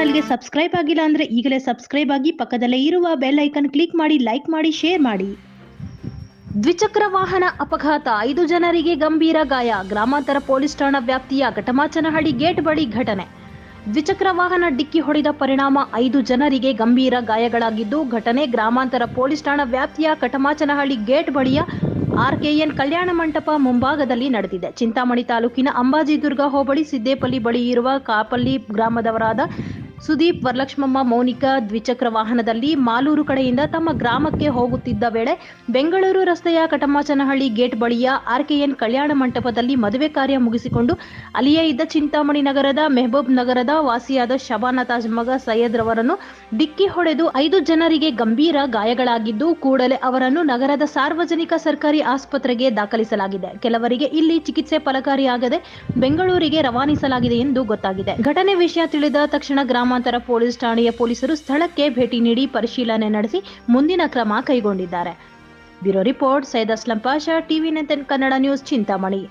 ಚಾನೆಲ್ಗೆ ಸಬ್ಸ್ಕ್ರೈಬ್ ಆಗಿಲ್ಲ ಅಂದ್ರೆ ಈಗಲೇ ಸಬ್ಸ್ಕ್ರೈಬ್ ಆಗಿ ಪಕ್ಕದಲ್ಲೇ ಇರುವ ಬೆಲ್ ಐಕಾನ್ ಕ್ಲಿಕ್ ಮಾಡಿ, ಲೈಕ್ ಮಾಡಿ, ಶೇರ್ ಮಾಡಿ. ದ್ವಿಚಕ್ರ ವಾಹನ ಅಪಘಾತ, 5 ಜನರಿಗೆ ಗಂಭೀರ ಗಾಯ. ಗ್ರಾಮಾಂತರ ಪೊಲೀಸ್ ಠಾಣಾ ವ್ಯಾಪ್ತಿಯ ಘಟಮಾಚನಹಳ್ಳಿ ಗೇಟ್ ಬಳಿ ಘಟನೆ. ದ್ವಿಚಕ್ರ ವಾಹನ ಡಿಕ್ಕಿ ಹೊಡೆದ ಪರಿಣಾಮ 5 ಜನರಿಗೆ ಗಂಭೀರ ಗಾಯಗಳಾಗಿದ್ದು, ಘಟನೆ ಗ್ರಾಮಾಂತರ ಪೊಲೀಸ್ ಠಾಣಾ ವ್ಯಾಪ್ತಿಯ ಘಟಮಾಚನಹಳ್ಳಿ ಗೇಟ್ ಬಳಿಯ ಆರ್ಕೆಎನ್ ಕಲ್ಯಾಣ ಮಂಟಪ ಮುಂಭಾಗದಲ್ಲಿ ನಡೆದಿದೆ. ಚಿಂತಾಮಣಿ ತಾಲೂಕಿನ ಅಂಬಾಜಿದುರ್ಗ ಹೋಬಳಿ ಸಿದ್ದೇಪಲ್ಲಿ ಬಳಿ ಇರುವ ಕಾಪಲ್ಲಿ ಗ್ರಾಮದವರಾದ ಸುದೀಪ್, ವರಲಕ್ಷ್ಮಮ್ಮ, ಮೌನಿಕಾ ದ್ವಿಚಕ್ರ ವಾಹನದಲ್ಲಿ ಮಾಲೂರು ಕಡೆಯಿಂದ ತಮ್ಮ ಗ್ರಾಮಕ್ಕೆ ಹೋಗುತ್ತಿದ್ದ ವೇಳೆ ಬೆಂಗಳೂರು ರಸ್ತೆಯ ಕಟಮಾಚನಹಳ್ಳಿ ಗೇಟ್ ಬಳಿಯ ಆರ್ಕೆಎನ್ ಕಲ್ಯಾಣ ಮಂಟಪದಲ್ಲಿ ಮದುವೆ ಕಾರ್ಯ ಮುಗಿಸಿಕೊಂಡು ಅಲ್ಲಿಯೇ ಇದ್ದ ಚಿಂತಾಮಣಿ ನಗರದ ಮೆಹಬೂಬ್ ನಗರದ ವಾಸಿಯಾದ ಶಬಾನಾ ತಾಜ್ ಮಗ ಸೈಯದ್ ರವರನ್ನು ಡಿಕ್ಕಿ ಹೊಡೆದು 5 ಜನರಿಗೆ ಗಂಭೀರ ಗಾಯಗಳಾಗಿದ್ದು, ಕೂಡಲೇ ಅವರನ್ನು ನಗರದ ಸಾರ್ವಜನಿಕ ಸರ್ಕಾರಿ ಆಸ್ಪತ್ರೆಗೆ ದಾಖಲಿಸಲಾಗಿದೆ. ಕೆಲವರಿಗೆ ಇಲ್ಲಿ ಚಿಕಿತ್ಸೆ ಫಲಕಾರಿಯಾಗದೆ ಬೆಂಗಳೂರಿಗೆ ರವಾನಿಸಲಾಗಿದೆ ಎಂದು ಗೊತ್ತಾಗಿದೆ. ಘಟನೆ ವಿಷಯ ತಿಳಿದ ತಕ್ಷಣ ಗ್ರಾಮಾಂತರ ಪೊಲೀಸ್ ಠಾಣೆಯ ಪೊಲೀಸರು ಸ್ಥಳಕ್ಕೆ ಭೇಟಿ ನೀಡಿ ಪರಿಶೀಲನೆ ನಡೆಸಿ ಮುಂದಿನ ಕ್ರಮ ಕೈಗೊಂಡಿದ್ದಾರೆ. Bureau report, Syed Aslam Pasha, TV 9 Kannada news, Chintamani.